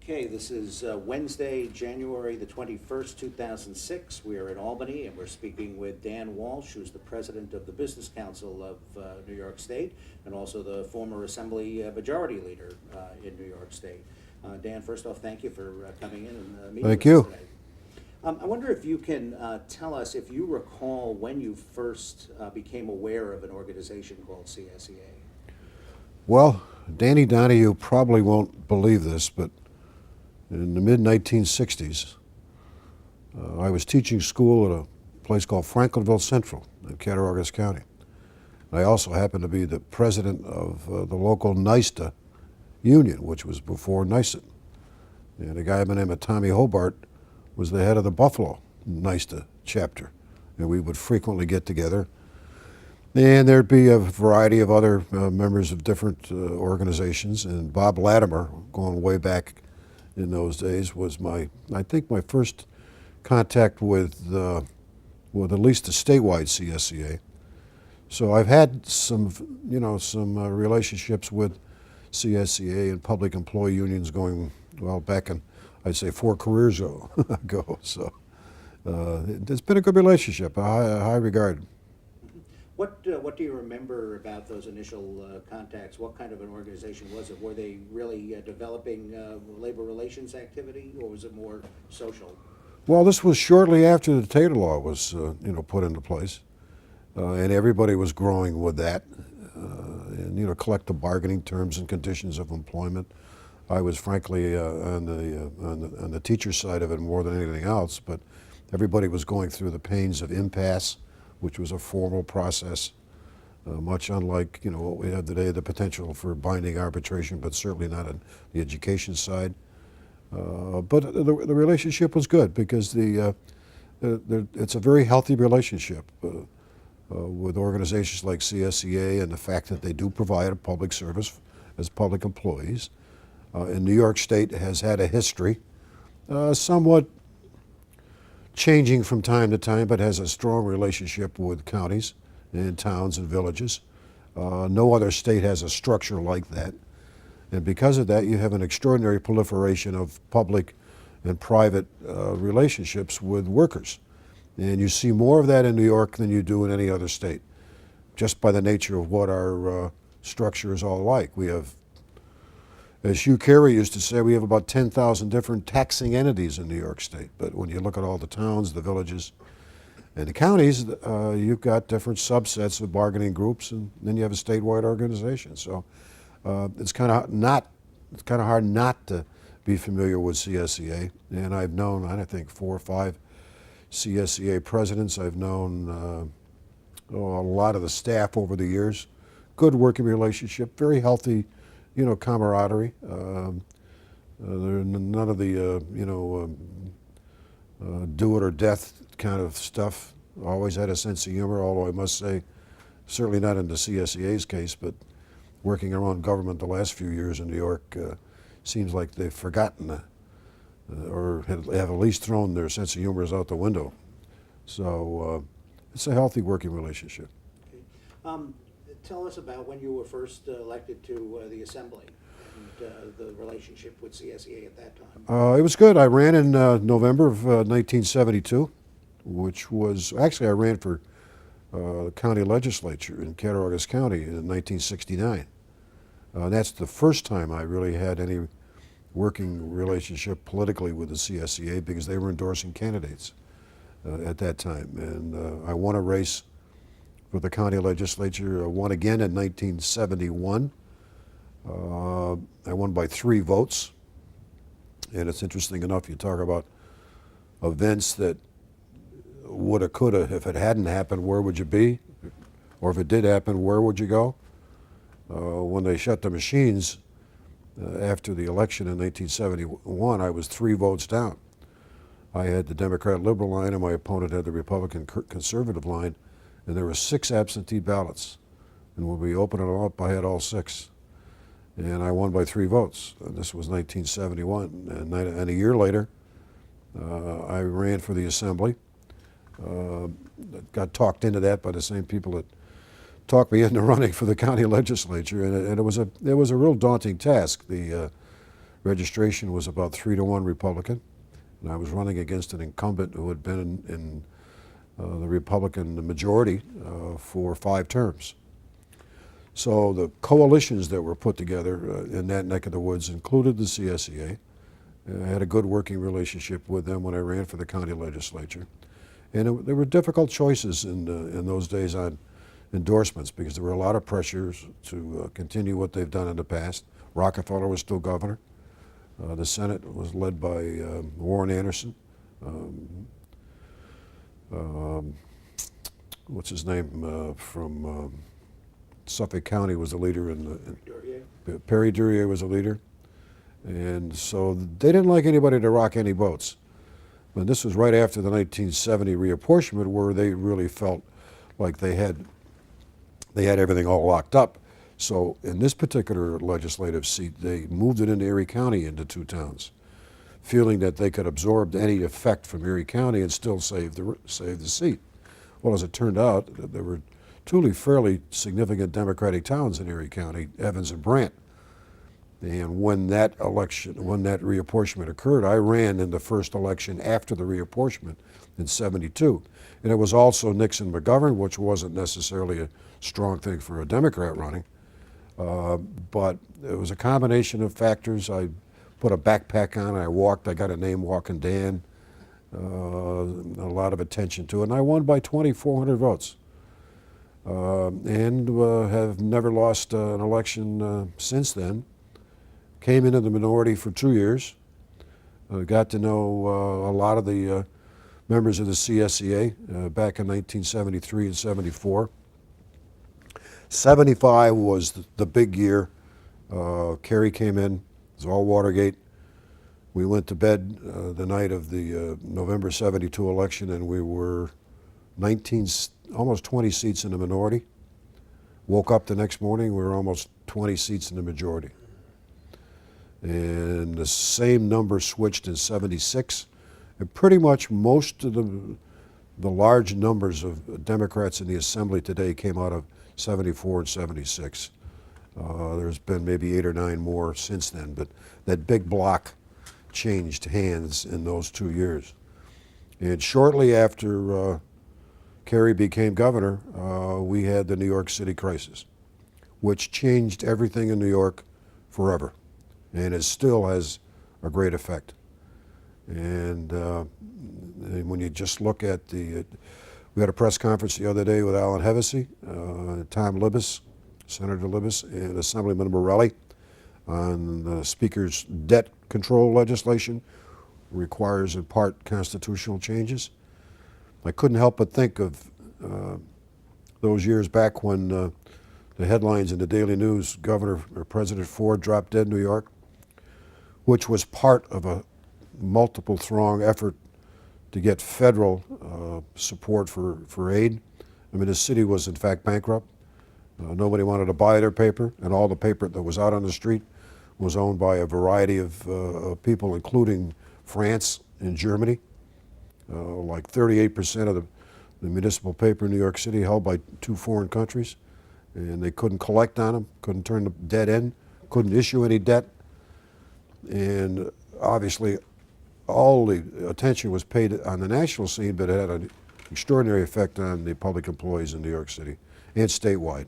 Okay, this is Wednesday, January the 21st, 2006. We are in Albany, and we're speaking with Dan Walsh, who's the president of the Business Council of New York State, and also the former Assembly Majority Leader in New York State. Dan, first off, thank you for coming in and meeting Thank with us you. today. I wonder if you can tell us if you recall when you first became aware of an organization called CSEA. Well, Danny Donahue probably won't believe this, but in the mid-1960s, I was teaching school at a place called Franklinville Central in Cattaraugus County. I also happened to be the president of the local NYSTA union, which was before NYSET. And a guy by the name of Tommy Hobart was the head of the Buffalo NYSTA chapter. And we would frequently get together. And there'd be a variety of other members of different organizations. And Bob Latimer, going way back in those days, was I think my first contact with at least the statewide CSEA. So I've had some relationships with CSEA and public employee unions going, well, back in, I'd say 4 careers ago. So it's been a good relationship, a high regard. What do you remember about those initial contacts? What kind of an organization was it? Were they really developing labor relations activity, or was it more social? Well, this was shortly after the Taylor Law was put into place, and everybody was growing with that, and collective bargaining terms and conditions of employment. I was frankly on the teacher side of it more than anything else, but everybody was going through the pains of impasse, which was a formal process, much unlike what we have today, the potential for binding arbitration, but certainly not on the education side. But the relationship was good because it's a very healthy relationship with organizations like CSEA, and the fact that they do provide a public service as public employees. And New York State has had a history, somewhat changing from time to time, but has a strong relationship with counties and towns and villages. No other state has a structure like that. And because of that, you have an extraordinary proliferation of public and private relationships with workers. And you see more of that in New York than you do in any other state, just by the nature of what our structure is all like. We have, as Hugh Carey used to say, we have about 10,000 different taxing entities in New York State. But when you look at all the towns, the villages, and the counties, you've got different subsets of bargaining groups, and then you have a statewide organization. So it's kind of hard not to be familiar with CSEA. And I've known, I think, 4 or 5 CSEA presidents. I've known a lot of the staff over the years. Good working relationship, very healthy, camaraderie. None of the, do it or death kind of stuff. Always had a sense of humor, although I must say, certainly not in the CSEA's case, but working around government the last few years in New York, seems like they've forgotten or have at least thrown their sense of humor out the window. So it's a healthy working relationship. Okay. Tell us about when you were first elected to the Assembly and the relationship with CSEA at that time. It was good. I ran in November of 1972, which was, actually I ran for the county legislature in Cattaraugus County in 1969. That's the first time I really had any working relationship politically with the CSEA, because they were endorsing candidates at that time. And I won a race for the county legislature, won again in 1971. I won by 3 votes. And it's interesting enough, you talk about events that woulda, coulda. If it hadn't happened, where would you be? Or if it did happen, where would you go? When they shut the machines after the election in 1971, I was 3 votes down. I had the Democrat-Liberal line, and my opponent had the Republican-Conservative line, and there were 6 absentee ballots. And when we opened them up, I had all 6. And I won by 3 votes. And this was 1971. And a year later, I ran for the Assembly. Got talked into that by the same people that talked me into running for the county legislature, and it was a real daunting task. The Registration was about 3-1 Republican, and I was running against an incumbent who had been in the Republican majority for 5 terms. So the coalitions that were put together in that neck of the woods included the CSEA. I had a good working relationship with them when I ran for the county legislature. And there were difficult choices in those days on endorsements because there were a lot of pressures to continue what they've done in the past. Rockefeller was still governor. The Senate was led by Warren Anderson. What's his name from Suffolk County was the leader Perry Duryea was a leader. And so they didn't like anybody to rock any boats. But this was right after the 1970 reapportionment where they really felt like they had everything all locked up. So in this particular legislative seat, they moved it into Erie County into 2 towns, feeling that they could absorb any effect from Erie County and still save the seat. Well, as it turned out, there were truly fairly significant Democratic towns in Erie County, Evans and Brant. And when that reapportionment occurred, I ran in the first election after the reapportionment in '72. And it was also Nixon-McGovern, which wasn't necessarily a strong thing for a Democrat running. But it was a combination of factors. I put a backpack on, I walked, I got a name, Walking Dan, a lot of attention to it, and I won by 2,400 votes. And have never lost an election since then. Came into the minority for 2 years. Got to know a lot of the members of the CSEA back in 1973 and '74. '75 was the big year. Kerry came in. It was all Watergate. We went to bed the night of the November '72 election, and we were 19, almost 20 seats in the minority. Woke up the next morning, we were almost 20 seats in the majority. And the same number switched in '76. And pretty much most of the large numbers of Democrats in the Assembly today came out of '74 and '76. There's been maybe 8 or 9 more since then, but that big block changed hands in those 2 years. And shortly after Kerry became governor, we had the New York City crisis, which changed everything in New York forever. And it still has a great effect. And when you just look at we had a press conference the other day with Alan Hevesy, Tom Libous, Senator Libous, and Assemblyman Morelli on the Speaker's debt control legislation, requires in part constitutional changes. I couldn't help but think of those years back when the headlines in the Daily News, President Ford dropped dead in New York, which was part of a multiple throng effort to get federal support for aid. I mean, the city was in fact bankrupt. Nobody wanted to buy their paper, and all the paper that was out on the street was owned by a variety of people, including France and Germany. Like 38% of the municipal paper in New York City held by 2 foreign countries, and they couldn't collect on them, couldn't turn the debt in, couldn't issue any debt. And obviously all the attention was paid on the national scene, but it had an extraordinary effect on the public employees in New York City and statewide.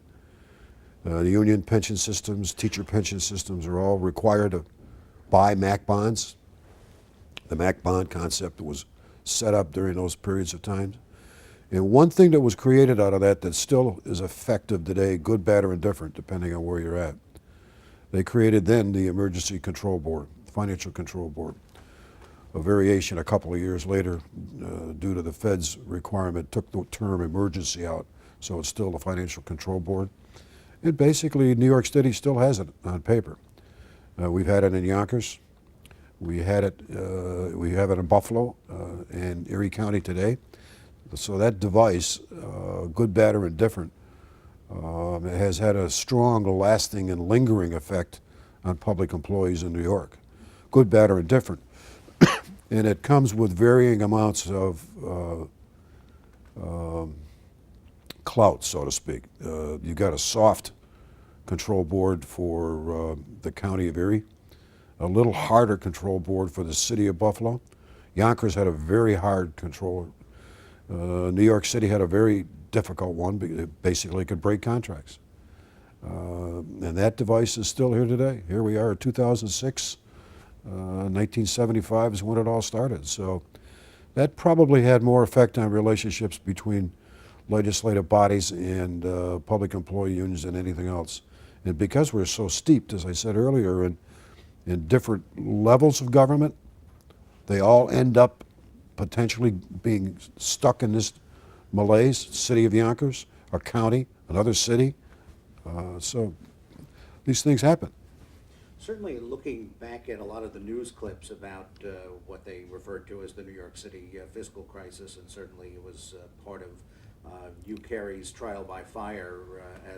The union pension systems, teacher pension systems are all required to buy MAC bonds. The MAC bond concept was set up during those periods of time. And one thing that was created out of that still is effective today, good, bad, or indifferent, depending on where you're at. They created then the Emergency Control Board, Financial Control Board. A variation a couple of years later, due to the Fed's requirement, took the term emergency out, so it's still the Financial Control Board. And basically, New York City still has it on paper. We've had it in Yonkers. We have it in Buffalo and Erie County today. So that device, good, bad, or indifferent, has had a strong, lasting, and lingering effect on public employees in New York. Good, bad, or indifferent. And it comes with varying amounts of clout, so to speak. You've got a soft control board for the county of Erie. a little harder control board for the city of Buffalo. Yonkers had a very hard control. New York City had a very difficult one, because it basically could break contracts. And that device is still here today. Here we are in 2006. 1975 is when it all started. So that probably had more effect on relationships between legislative bodies and public employee unions than anything else. And because we're so steeped, as I said earlier, in different levels of government, they all end up potentially being stuck in this malaise. City of Yonkers, a county, another city. So these things happen. Certainly, looking back at a lot of the news clips about what they referred to as the New York City fiscal crisis, and certainly it was part of Hugh Carey's trial by fire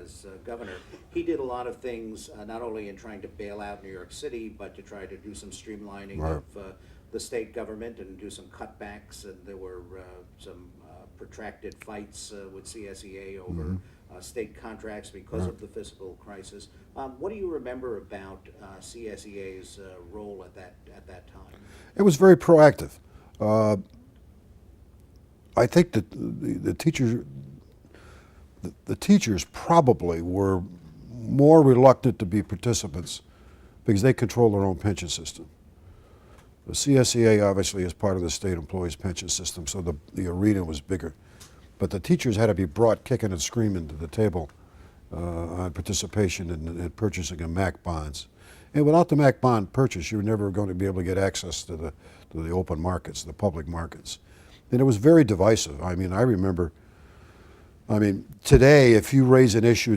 as governor. He did a lot of things, not only in trying to bail out New York City, but to try to do some streamlining Right. of the state government and do some cutbacks. And there were some protracted fights with CSEA over state contracts because of the fiscal crisis. What do you remember about CSEA's role at that time? It was very proactive. I think that the teachers probably were more reluctant to be participants because they control their own pension system. The CSEA obviously is part of the state employees pension system, so the arena was bigger. But the teachers had to be brought kicking and screaming to the table on participation in purchasing of MAC bonds. And without the MAC bond purchase, you're never going to be able to get access to the open markets, the public markets. And it was very divisive. I mean, I remember, today, if you raise an issue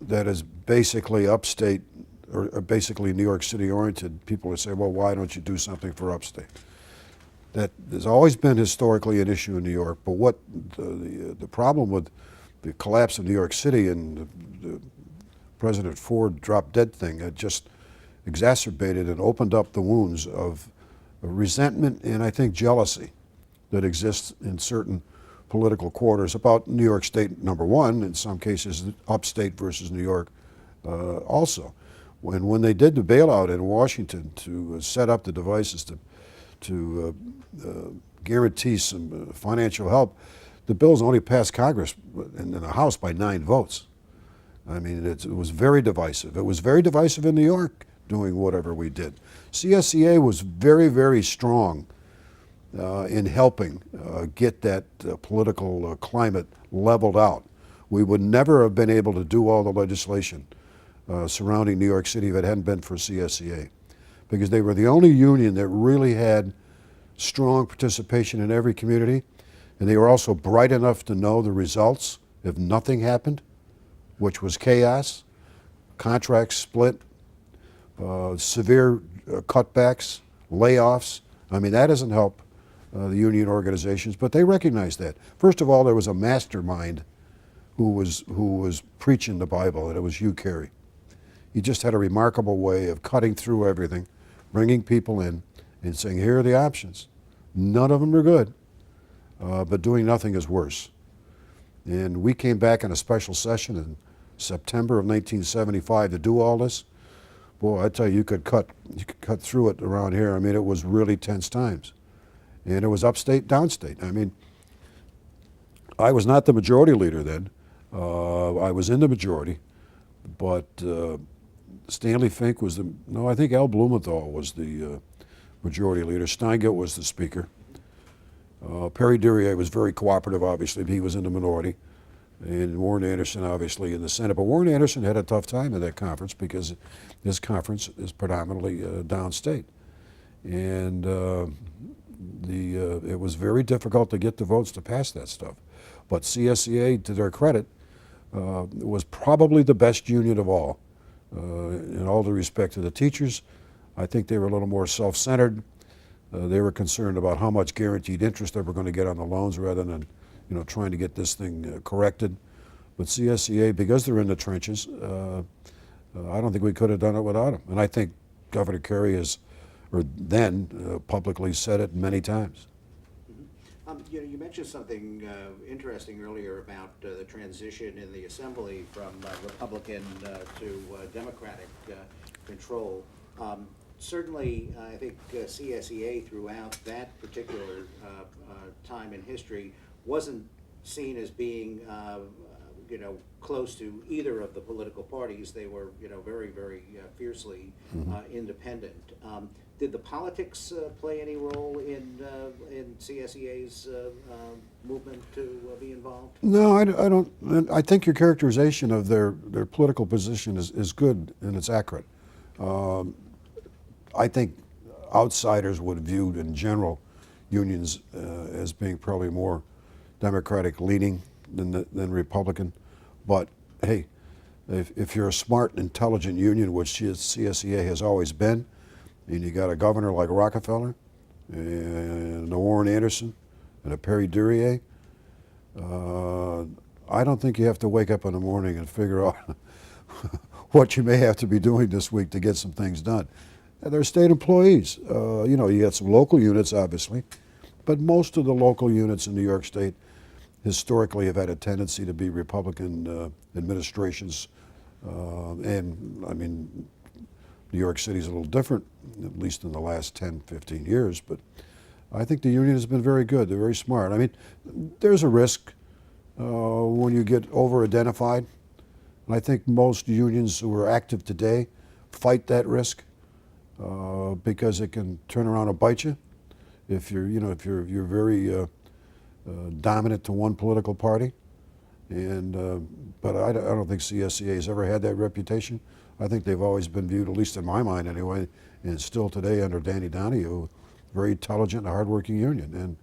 that is basically upstate or basically New York City oriented, people would say, well, why don't you do something for upstate? That has always been historically an issue in New York, but what the problem with the collapse of New York City and the President Ford drop dead thing had just exacerbated and opened up the wounds of resentment and I think jealousy that exists in certain political quarters about New York State, number one, in some cases upstate versus New York also. When they did the bailout in Washington to set up the devices to guarantee some financial help, the bills only passed Congress and the House by 9 votes. I mean, it was very divisive. It was very divisive in New York doing whatever we did. CSEA was very, very strong in helping get that political climate leveled out. We would never have been able to do all the legislation surrounding New York City if it hadn't been for CSEA, because they were the only union that really had strong participation in every community, and they were also bright enough to know the results if nothing happened, which was chaos, contracts split, severe cutbacks, layoffs. I mean, that doesn't help the union organizations, but they recognized that. First of all, there was a mastermind who was preaching the Bible, and it was Hugh Carey. He just had a remarkable way of cutting through everything, bringing people in, and saying, here are the options. None of them are good, but doing nothing is worse. And we came back in a special session in September of 1975 to do all this. Boy, I tell you, you could cut through it around here. I mean, it was really tense times. And it was upstate, downstate. I mean, I was not the majority leader then. I was in the majority, but Stanley Fink was I think Al Blumenthal was the majority leader. Steingart was the speaker. Perry Duryea was very cooperative, obviously, but he was in the minority. And Warren Anderson, obviously, in the Senate. But Warren Anderson had a tough time at that conference because his conference is predominantly downstate. And it was very difficult to get the votes to pass that stuff. But CSEA, to their credit, was probably the best union of all. In all due respect to the teachers, I think they were a little more self-centered. They were concerned about how much guaranteed interest they were going to get on the loans rather than trying to get this thing corrected. But CSEA, because they're in the trenches, I don't think we could have done it without them. And I think Governor Carey publicly said it many times. You mentioned something interesting earlier about the transition in the Assembly from Republican to Democratic control. certainly, I think CSEA throughout that particular time in history wasn't seen as being, close to either of the political parties. They were, very, very fiercely independent. Did the politics play any role in CSEA's movement to be involved? No, I don't. I think your characterization of their political position is good and it's accurate. I think outsiders would view, in general, unions as being probably more Democratic leaning than Republican. But hey, if you're a smart, intelligent union, which CSEA has always been, and you got a governor like Rockefeller, and a Warren Anderson, and a Perry Duryea, I don't think you have to wake up in the morning and figure out what you may have to be doing this week to get some things done. And they're state employees. You got some local units, obviously, but most of the local units in New York State historically have had a tendency to be Republican administrations. And I mean, New York City's a little different, at least in the last 10, 15 years, but I think the union has been very good. They're very smart. I mean, there's a risk when you get over-identified, and I think most unions who are active today fight that risk because it can turn around and bite you if you're very dominant to one political party. And but I don't think CSEA has ever had that reputation. I think they've always been viewed, at least in my mind anyway, and still today under Danny Donahue, very intelligent and hardworking union.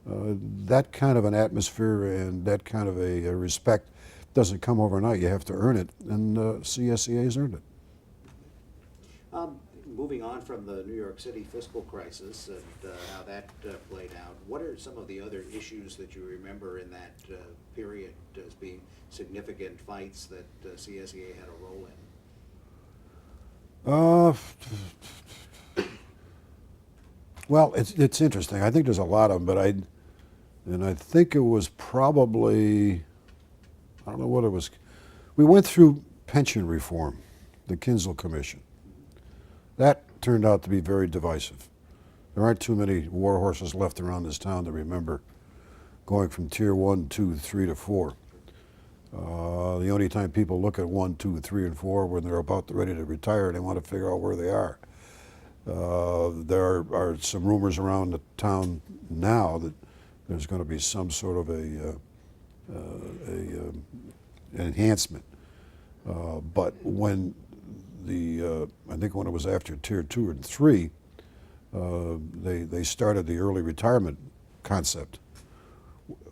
And that kind of an atmosphere and that kind of a respect doesn't come overnight. You have to earn it, and CSEA has earned it. Moving on from the New York City fiscal crisis and how that played out, what are some of the other issues that you remember in that period as being significant fights that CSEA had a role in? Well, it's interesting. I think there's a lot of them, but I think it was probably, I don't know what it was. We went through pension reform, the Kinzel Commission. That turned out to be very divisive. There aren't too many war horses left around this town to remember going from tier 1, 2, 3 to 4. The only time people look at 1, 2, 3, and 4 when they're about ready to retire, they want to figure out where they are. There are some rumors around the town now that there's going to be some sort of an enhancement. But when I think when it was after tier 2 and 3, they started the early retirement concept,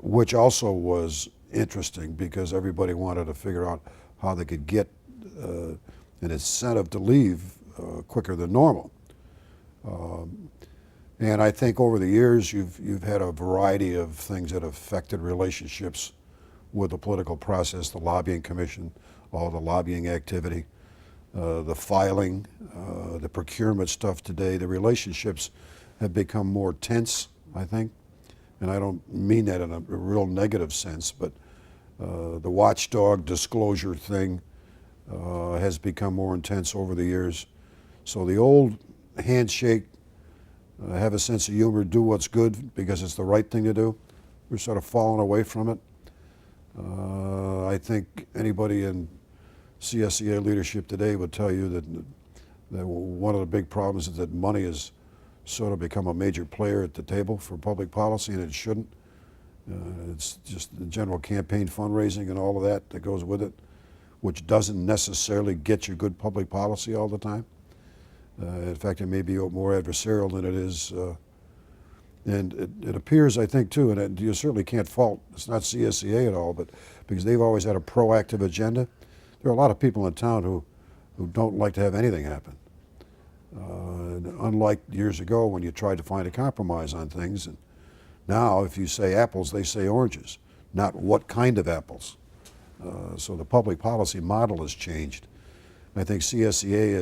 which also was interesting because everybody wanted to figure out how they could get an incentive to leave quicker than normal. And I think over the years you've had a variety of things that affected relationships with the political process, the lobbying commission, all the lobbying activity, the filing, the procurement stuff today. The relationships have become more tense, I think. And I don't mean that in a real negative sense, but the watchdog disclosure thing has become more intense over the years. So the old handshake, have a sense of humor, do what's good because it's the right thing to do, we're sort of falling away from it. I think anybody in CSEA leadership today would tell you that one of the big problems is that money has sort of become a major player at the table for public policy, and it shouldn't. It's just the general campaign fundraising and all of that goes with it, which doesn't necessarily get you good public policy all the time. In fact, it may be more adversarial than it is. And it appears, I think, too, and you certainly can't fault, it's not CSEA at all, but because they've always had a proactive agenda. There are a lot of people in town who don't like to have anything happen. Unlike years ago when you tried to find a compromise on things. And now, if you say apples, they say oranges, not what kind of apples. So the public policy model has changed. I think CSEA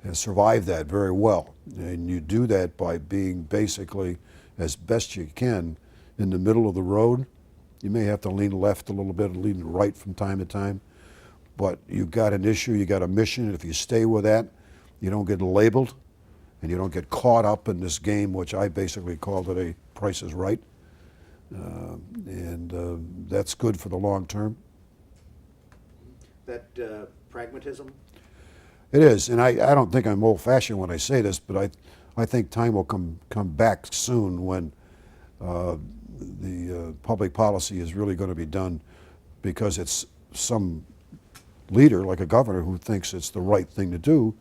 has survived that very well. And you do that by being basically, as best you can, in the middle of the road. You may have to lean left a little bit, lean right from time to time. But you've got an issue, you got a mission, and if you stay with that, You don't get labeled, and you don't get caught up in this game, which I basically call today Price is Right. And that's good for the long term. That pragmatism? It is, and I don't think I'm old-fashioned when I say this, but I think time will come back soon when the public policy is really going to be done because it's some leader, like a governor, who thinks it's the right thing to do,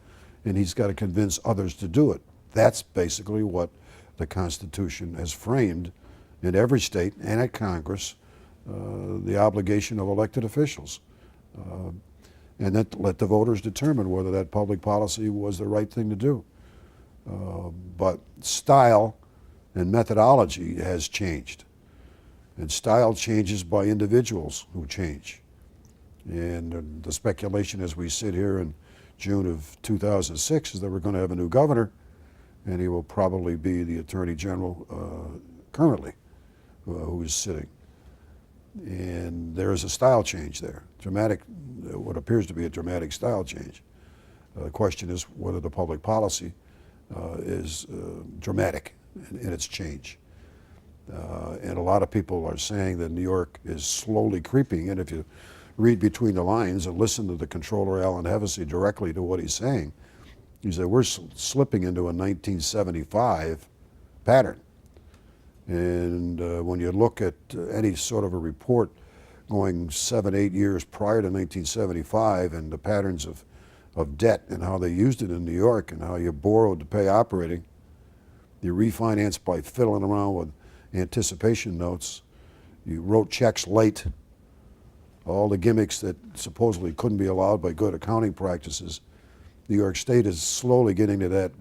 and he's got to convince others to do it. That's basically what the Constitution has framed in every state and at Congress, the obligation of elected officials. And then let the voters determine whether that public policy was the right thing to do. But style and methodology has changed. And style changes by individuals who change. And the speculation as we sit here in June of 2006 is that we're going to have a new governor, and he will probably be the Attorney General currently who is sitting. And there is a style change there, dramatic, what appears to be a dramatic style change. The question is whether the public policy is dramatic in its change. And a lot of people are saying that New York is slowly creeping, and if you read between the lines and listen to the controller, Alan Hevesy, directly to what he's saying, he said we're slipping into a 1975 pattern. And when you look at any sort of a report going 7, 8 years prior to 1975 and the patterns of debt and how they used it in New York and how you borrowed to pay operating, you refinanced by fiddling around with anticipation notes, you wrote checks late, all the gimmicks that supposedly couldn't be allowed by good accounting practices. New York State is slowly getting to that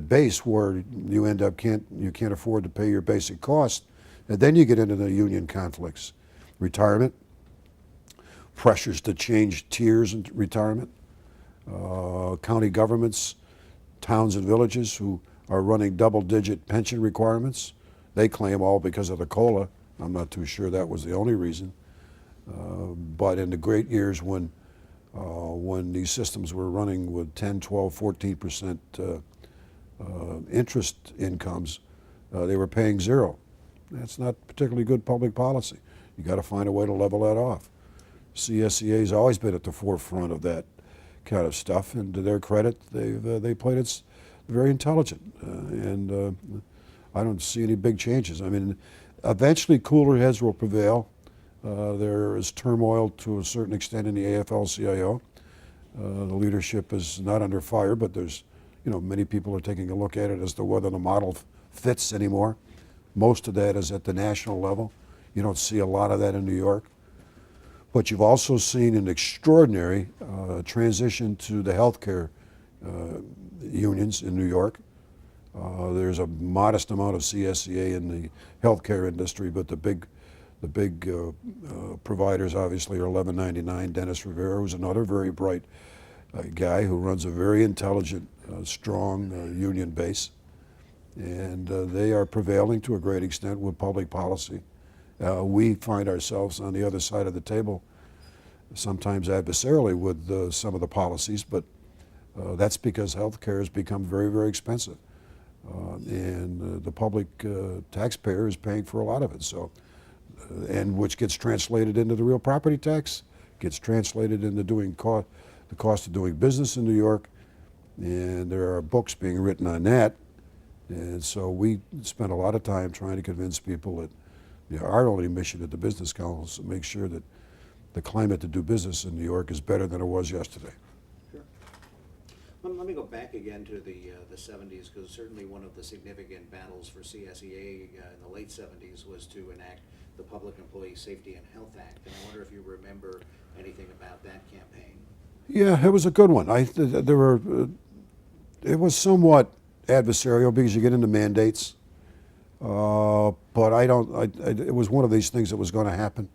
base where you end up you can't afford to pay your basic costs, and then you get into the union conflicts, retirement, pressures to change tiers in retirement, county governments, towns and villages who are running double-digit pension requirements. They claim all because of the COLA. I'm not too sure that was the only reason. But in the great years when these systems were running with 10, 12, 14% interest incomes, they were paying zero. That's not particularly good public policy. You got to find a way to level that off. CSEA has always been at the forefront of that kind of stuff, and to their credit, they played it very intelligent, and I don't see any big changes. I mean, eventually cooler heads will prevail. There is turmoil to a certain extent in the AFL-CIO. The leadership is not under fire, but there's, many people are taking a look at it as to whether the model fits anymore. Most of that is at the national level. You don't see a lot of that in New York. But you've also seen an extraordinary transition to the healthcare unions in New York. There's a modest amount of CSEA in the healthcare industry, but the big providers obviously are 1199. Dennis Rivera, who's another very bright guy who runs a very intelligent, strong union base. And they are prevailing to a great extent with public policy. We find ourselves on the other side of the table, sometimes adversarially with some of the policies, but that's because healthcare has become very, very expensive. And the public taxpayer is paying for a lot of it. So, and which gets translated into the real property tax, gets translated into the cost of doing business in New York, and there are books being written on that. And so we spent a lot of time trying to convince people that our only mission at the Business Council is to make sure that the climate to do business in New York is better than it was yesterday. Sure. Let me go back again to the 70s, because certainly one of the significant battles for CSEA in the late 70s was to enact the Public Employee Safety and Health Act. And I wonder if you remember anything about that campaign. Yeah, it was a good one. It was somewhat adversarial because you get into mandates, but it was one of these things that was going to happen.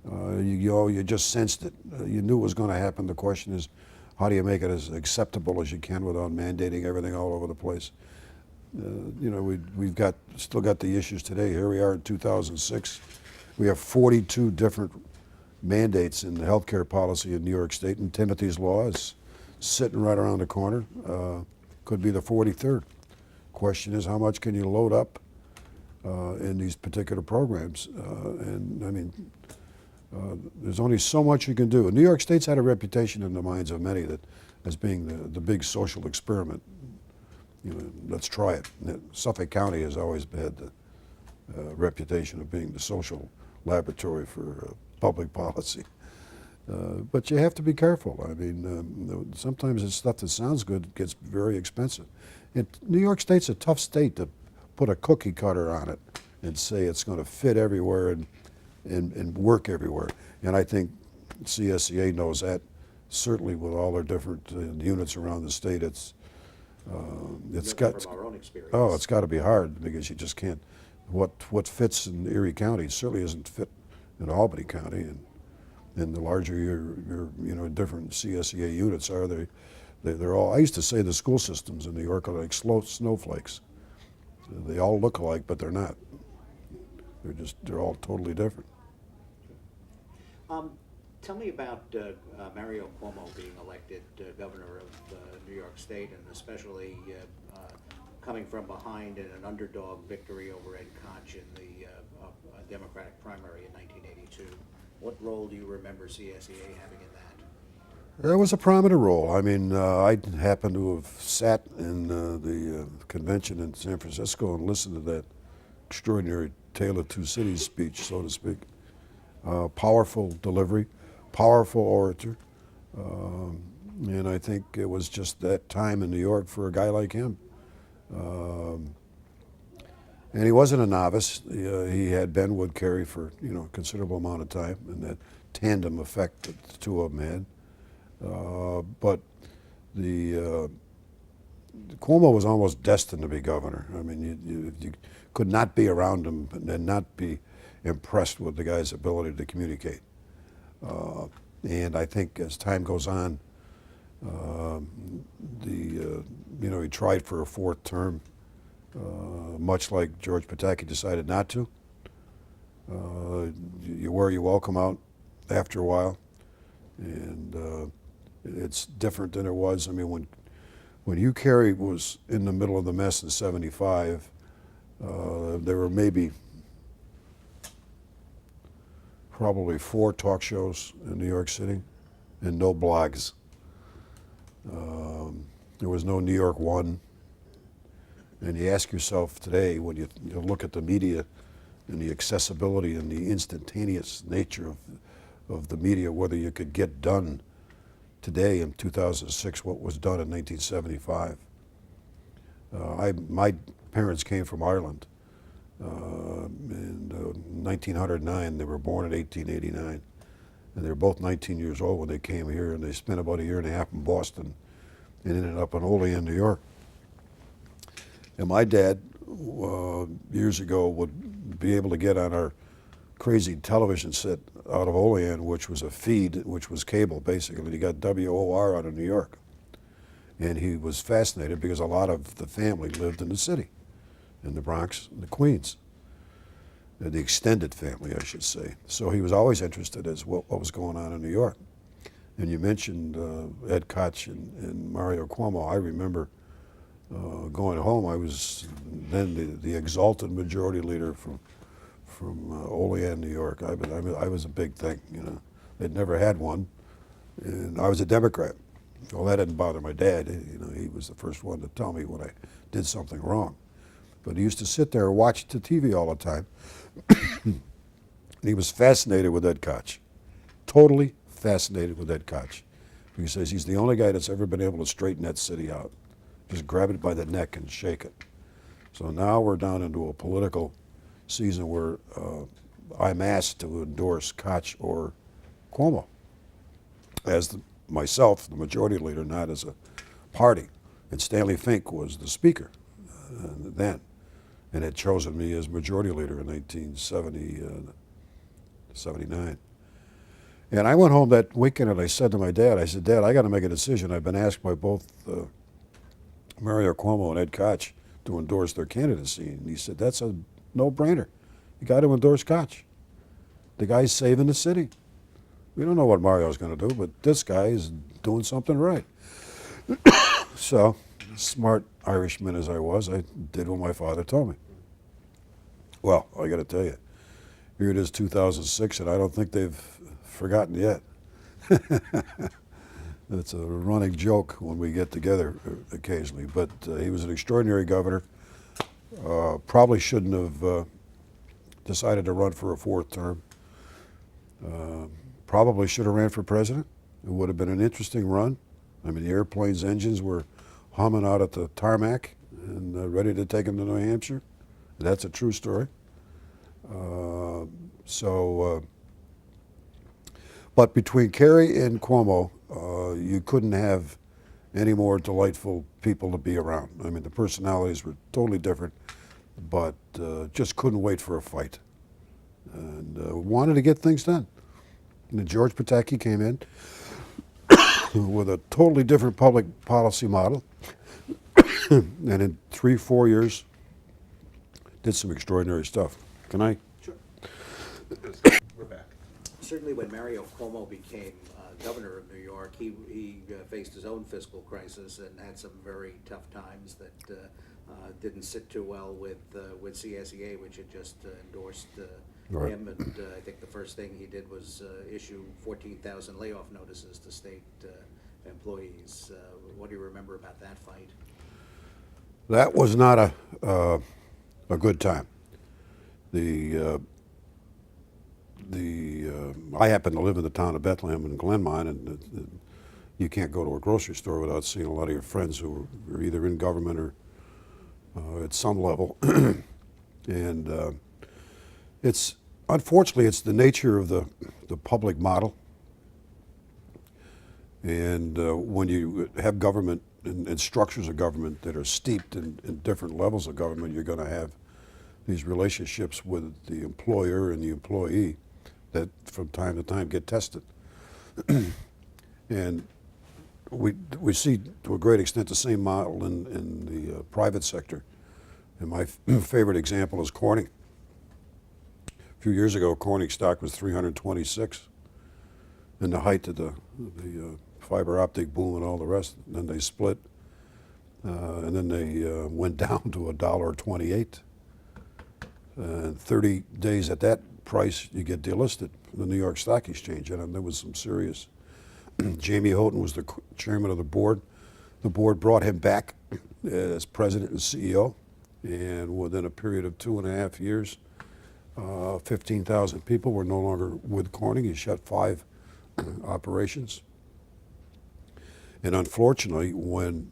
You just sensed it. You knew it was going to happen. The question is, how do you make it as acceptable as you can without mandating everything all over the place? We've still got the issues today. Here we are in 2006. We have 42 different mandates in the healthcare policy in New York State, and Timothy's Law is sitting right around the corner. Could be the 43rd. Question is, how much can you load up in these particular programs? And I mean, there's only so much you can do. New York State's had a reputation in the minds of many that as being the big social experiment. You know, let's try it. Suffolk County has always had the reputation of being the social laboratory for public policy. But you have to be careful. I mean, sometimes the stuff that sounds good gets very expensive. New York State's a tough state to put a cookie cutter on it and say it's going to fit everywhere and work everywhere. And I think CSEA knows that. Certainly, with all their different units around the state, it's got from our own experience. Oh, it's got to be hard because you just can't. What fits in Erie County certainly isn't fit in Albany County, and the larger your different CSEA units are, they're all. I used to say the school systems in New York are like snowflakes. They all look alike, but they're not. They're all totally different. Tell me about Mario Cuomo being elected governor of New York State, and especially coming from behind in an underdog victory over Ed Koch in the Democratic primary in 1982. What role do you remember CSEA having in that? There was a prominent role. I mean, I happened to have sat in the convention in San Francisco and listened to that extraordinary Tale of Two Cities speech, so to speak. Powerful delivery, powerful orator, and I think it was just that time in New York for a guy like him. And he wasn't a novice. He had been with Kerry for a considerable amount of time, and that tandem effect that the two of them had. But Cuomo was almost destined to be governor. I mean, you could not be around him and not be impressed with the guy's ability to communicate. And I think as time goes on, he tried for a fourth term, much like George Pataki decided not to. You wear your welcome out after a while, and it's different than it was. I mean, when Hugh Carey was in the middle of the mess in '75, there were probably 4 talk shows in New York City and no blogs. There was no New York One. And you ask yourself today, when you look at the media and the accessibility and the instantaneous nature of the media, whether you could get done today in 2006 what was done in 1975. My parents came from Ireland in 1909. They were born in 1889. And they were both 19 years old when they came here, and they spent about a year and a half in Boston and ended up in Olean, New York. And my dad, years ago, would be able to get on our crazy television set out of Olean, which was a feed, which was cable, basically. He got WOR out of New York. And he was fascinated because a lot of the family lived in the city, in the Bronx and the Queens. The extended family, I should say. So he was always interested as what was going on in New York. And you mentioned Ed Koch and Mario Cuomo. I remember going home. I was then the exalted majority leader from Olean, New York. I was a big thing, They'd never had one, and I was a Democrat. Well, that didn't bother my dad. He was the first one to tell me when I did something wrong. But he used to sit there and watch the TV all the time. And he was fascinated with Ed Koch, totally fascinated with Ed Koch. He says he's the only guy that's ever been able to straighten that city out. Just grab it by the neck and shake it. So now we're down into a political season where I'm asked to endorse Koch or Cuomo as myself, the majority leader, not as a party. And Stanley Fink was the speaker then, and had chosen me as majority leader in 1979. And I went home that weekend and I said to my dad, Dad, I got to make a decision. I've been asked by both Mario Cuomo and Ed Koch to endorse their candidacy. And he said, that's a no-brainer. You got to endorse Koch. The guy's saving the city. We don't know what Mario's going to do, but this guy is doing something right. So, smart Irishman as I was, I did what my father told me. Well, I got to tell you, here it is 2006, and I don't think they've forgotten yet. It's a running joke when we get together occasionally, but he was an extraordinary governor. Probably shouldn't have decided to run for a fourth term. Probably should have ran for president. It would have been an interesting run. I mean, the airplane's engines were humming out at the tarmac and ready to take him to New Hampshire. That's a true story. But between Kerry and Cuomo, you couldn't have any more delightful people to be around. I mean, the personalities were totally different, but just couldn't wait for a fight. And wanted to get things done. And then George Pataki came in with a totally different public policy model, and in 3-4 years, did some extraordinary stuff. Can I? Sure. We're back. Certainly when Mario Cuomo became governor of New York, he faced his own fiscal crisis and had some very tough times that didn't sit too well with CSEA, which had just endorsed Right. him. And I think the first thing he did was issue 14,000 layoff notices to state employees. What do you remember about that fight? That was not a good time. I happen to live in the town of Bethlehem and Glenmont, and you can't go to a grocery store without seeing a lot of your friends who are either in government or at some level. And unfortunately, it's the nature of the public model. And when you have government and structures of government that are steeped in different levels of government, you're going to have these relationships with the employer and the employee that from time to time get tested. And we see to a great extent the same model in the private sector. And my favorite example is Corning. A few years ago, Corning stock was 326 in the height of the fiber optic boom and all the rest. And then they split, and then they went down to $1.28. And 30 days at that price, you get delisted from the New York Stock Exchange. And there was some serious. Jamie Houghton was the chairman of the board. The board brought him back as president and CEO. And within a period of 2.5 years, 15,000 people were no longer with Corning. He shut 5 operations. And unfortunately, when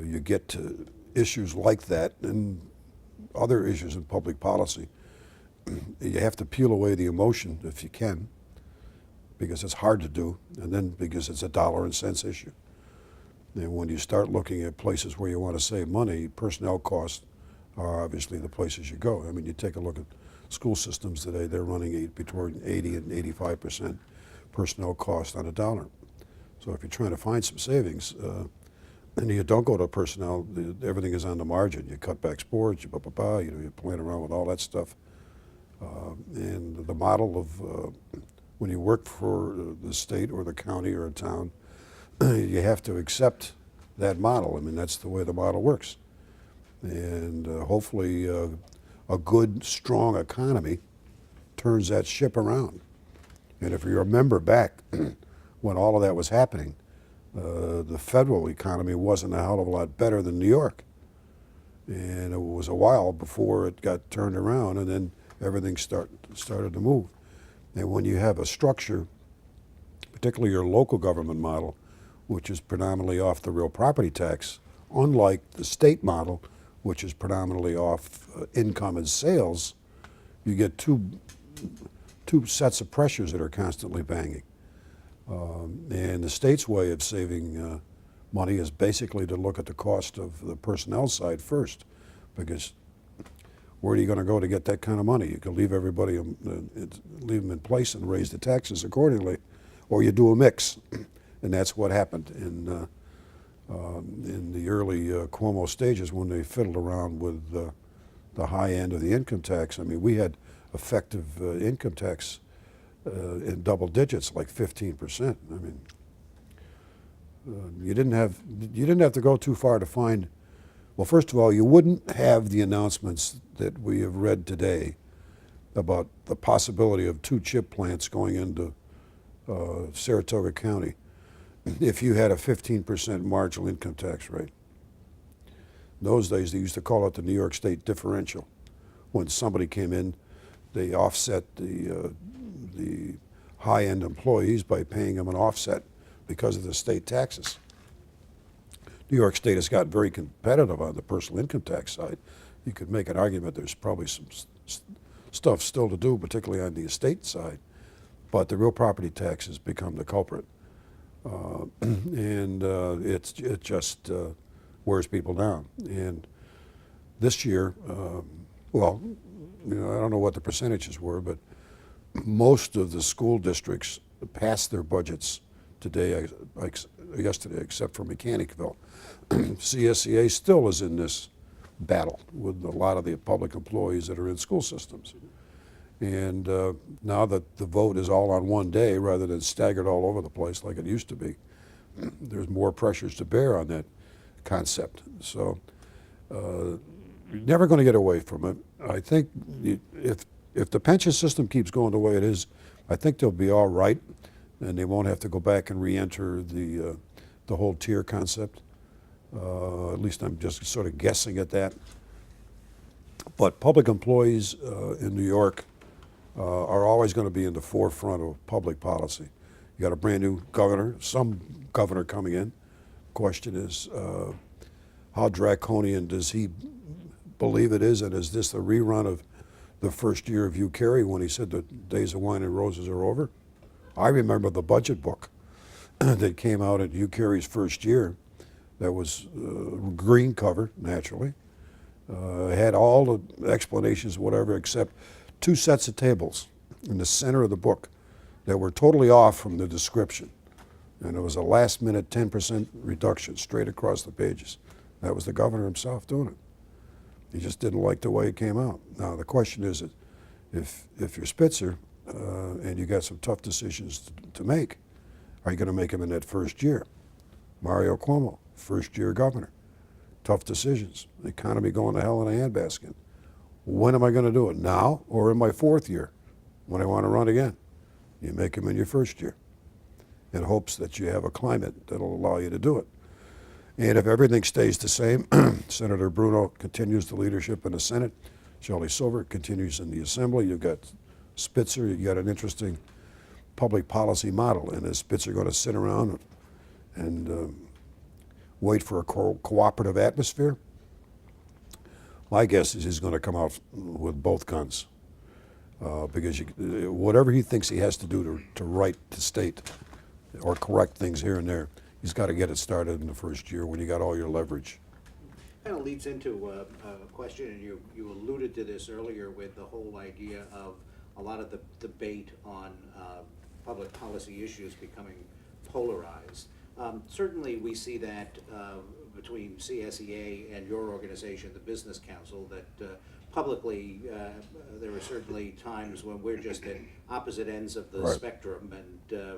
you get to issues like that and other issues in public policy, you have to peel away the emotion if you can, because it's hard to do, and then because it's a dollar and cents issue. And when you start looking at places where you want to save money, personnel costs are obviously the places you go. I mean, you take a look at school systems today, they're running between 80 and 85% personnel cost on a dollar. So if you're trying to find some savings, and you don't go to personnel, everything is on the margin. You cut back sports, you're playing around with all that stuff. And the model of when you work for the state or the county or a town, you have to accept that model. I mean, that's the way the model works. And hopefully a good, strong economy turns that ship around. And if you remember back when all of that was happening, the federal economy wasn't a hell of a lot better than New York. And it was a while before it got turned around, and then everything started to move. And when you have a structure, particularly your local government model, which is predominantly off the real property tax, unlike the state model, which is predominantly off income and sales, you get two sets of pressures that are constantly banging. And the state's way of saving money is basically to look at the cost of the personnel side first, because where are you going to go to get that kind of money? You can leave everybody, leave them in place and raise the taxes accordingly, or you do a mix, and that's what happened in the early Cuomo stages when they fiddled around with the high end of the income tax. I mean, we had effective income tax in double digits, like 15%. I mean, You didn't have to go too far to find. Well, first of all, you wouldn't have the announcements that we have read today about the possibility of 2 chip plants going into Saratoga County if you had a 15% marginal income tax rate. In those days, they used to call it the New York State differential. When somebody came in, they offset the high-end employees by paying them an offset because of the state taxes. New York State has got very competitive on the personal income tax side. You could make an argument there's probably some stuff still to do, particularly on the estate side, but the real property tax has become the culprit. It just wears people down. And this year, well, I don't know what the percentages were, but most of the school districts passed their budgets today, yesterday, except for Mechanicville. CSEA still is in this battle with a lot of the public employees that are in school systems. And now that the vote is all on one day rather than staggered all over the place like it used to be, there's more pressures to bear on that concept. So you're never going to get away from it. I think if the pension system keeps going the way it is, I think they'll be all right, and they won't have to go back and re-enter the whole tier concept. At least I'm just sort of guessing at that. But public employees in New York are always going to be in the forefront of public policy. You got a brand new governor, some governor coming in. Question is, how draconian does he believe it is, and is this a rerun of the first year of Hugh Carey when he said the days of wine and roses are over? I remember the budget book that came out at Hugh Carey's first year. That was green cover, naturally. Had all the explanations, whatever, except 2 sets of tables in the center of the book that were totally off from the description. And it was a last-minute 10% reduction straight across the pages. That was the governor himself doing it. He just didn't like the way it came out. Now, the question is, if you're Spitzer and you got some tough decisions to make, are you going to make them in that first year? Mario Cuomo, first-year governor. Tough decisions. The economy going to hell in a handbasket. When am I going to do it? Now or in my 4th year when I want to run again? You make them in your first year in hopes that you have a climate that will allow you to do it. And if everything stays the same, Senator Bruno continues the leadership in the Senate. Shelley Silver continues in the Assembly. You've got Spitzer. You've got an interesting public policy model. And is Spitzer going to sit around and wait for a cooperative atmosphere? My guess is he's going to come out with both guns because whatever he thinks he has to do to right the state or correct things here and there, he's got to get it started in the first year when you got all your leverage. Kind of leads into a question, and you alluded to this earlier with the whole idea of a lot of the debate on public policy issues becoming polarized. Certainly we see that between CSEA and your organization, the Business Council, that publicly there are certainly times when we're just at opposite ends of the Right. spectrum, and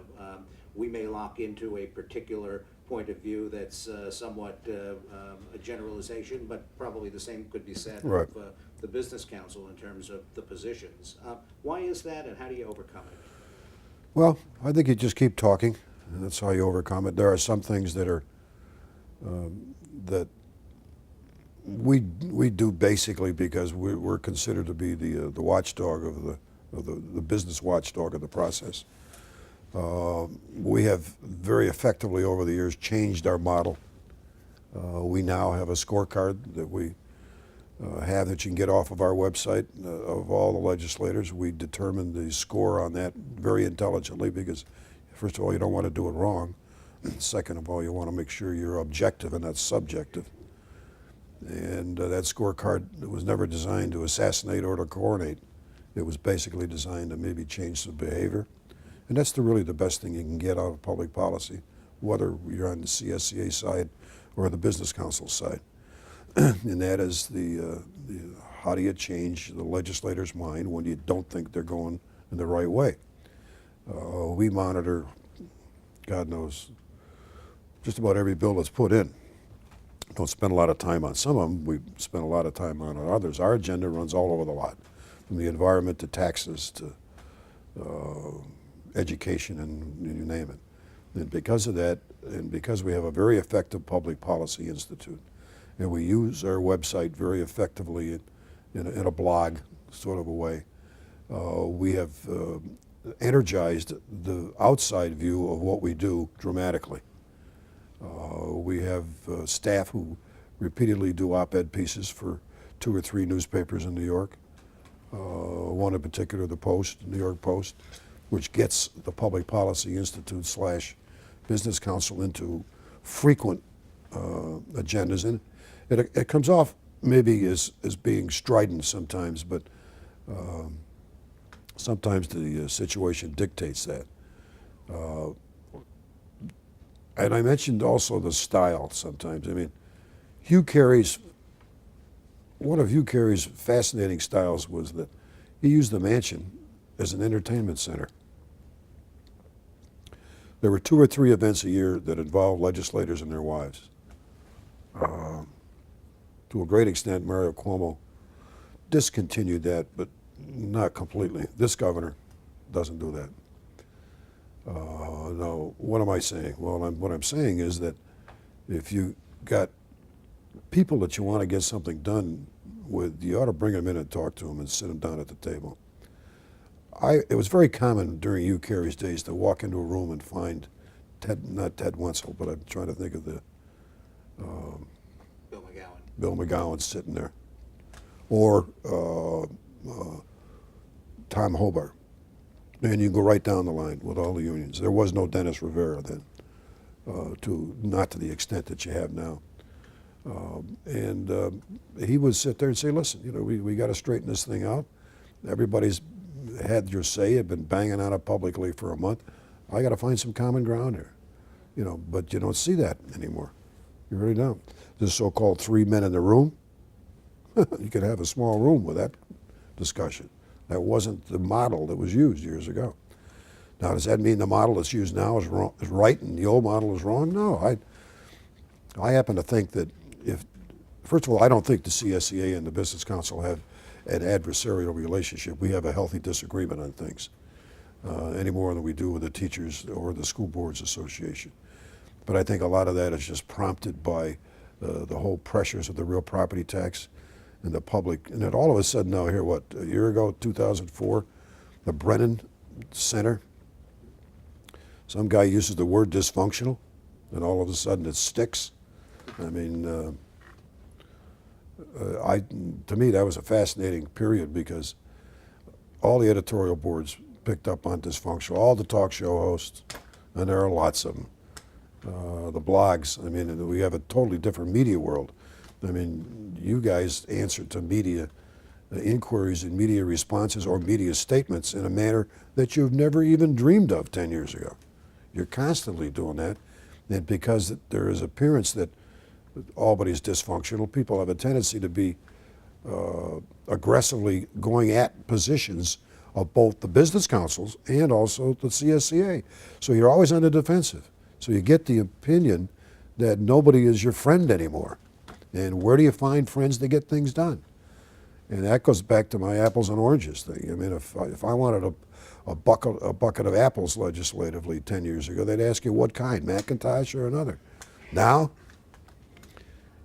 we may lock into a particular point of view that's somewhat a generalization, but probably the same could be said Right. of the Business Council in terms of the positions. Why is that, and how do you overcome it? Well, I think you just keep talking, and that's how you overcome it. There are some things that are that we do basically because we're considered to be the watchdog of the business watchdog of the process. We have very effectively over the years changed our model. We now have a scorecard that we have that you can get off of our website of all the legislators. We determine the score on that very intelligently because, first of all, you don't want to do it wrong. Second of all, you want to make sure you're objective and not subjective. And that scorecard was never designed to assassinate or to coronate. It was basically designed to maybe change some behavior. And that's really the best thing you can get out of public policy, whether you're on the CSEA side or the Business Council side. And that is how do you change the legislator's mind when you don't think they're going in the right way? We monitor, God knows, just about every bill that's put in. Don't spend a lot of time on some of them. We spend a lot of time on others. Our agenda runs all over the lot, from the environment to taxes to education and you name it. And because of that, and because we have a very effective public policy institute, and we use our website very effectively in a blog sort of a way, we have energized the outside view of what we do dramatically. We have staff who repeatedly do op-ed pieces for 2 or 3 newspapers in New York. One in particular, the Post, New York Post, which gets the Public Policy Institute / Business Council into frequent agendas. And it comes off maybe as being strident sometimes, but sometimes the situation dictates that. And I mentioned also the style sometimes. I mean, one of Hugh Carey's fascinating styles was that he used the mansion as an entertainment center. There were 2 or 3 events a year that involved legislators and their wives. To a great extent, Mario Cuomo discontinued that, but not completely. This governor doesn't do that. No, what am I saying? Well, what I'm saying is that if you got people that you want to get something done with, you ought to bring them in and talk to them and sit them down at the table. It was very common during Hugh Carey's days to walk into a room and find not Ted Wenzel, but I'm trying to think of the Bill McGowan sitting there, or Tom Hobart. And you go right down the line with all the unions. There was no Dennis Rivera then, not to the extent that you have now. He would sit there and say, listen, we got to straighten this thing out. Everybody's had your say, have been banging on it publicly for a month. I got to find some common ground here. But you don't see that anymore. You really don't. This so-called 3 men in the room, you could have a small room with that discussion. That wasn't the model that was used years ago. Now, does that mean the model that's used now is wrong, is right, and the old model is wrong? No. I happen to think that first of all, I don't think the CSEA and the Business Council have an adversarial relationship. We have a healthy disagreement on things, any more than we do with the teachers or the School Boards Association. But I think a lot of that is just prompted by the whole pressures of the real property tax and the public. And then all of a sudden now here, a year ago, 2004, the Brennan Center, some guy uses the word dysfunctional, and all of a sudden it sticks. I mean, to me that was a fascinating period because all the editorial boards picked up on dysfunctional, all the talk show hosts, and there are lots of them. The blogs, I mean, we have a totally different media world. I mean, you guys answer to media inquiries and media responses or media statements in a manner that you've never even dreamed of 10 years ago. You're constantly doing that, and because there is appearance that Albany's dysfunctional, people have a tendency to be aggressively going at positions of both the business councils and also the CSEA. So you're always on the defensive. So you get the opinion that nobody is your friend anymore. And where do you find friends to get things done? And that goes back to my apples and oranges thing. I mean, if I wanted a bucket of apples legislatively 10 years ago, they'd ask you what kind, McIntosh or another. Now,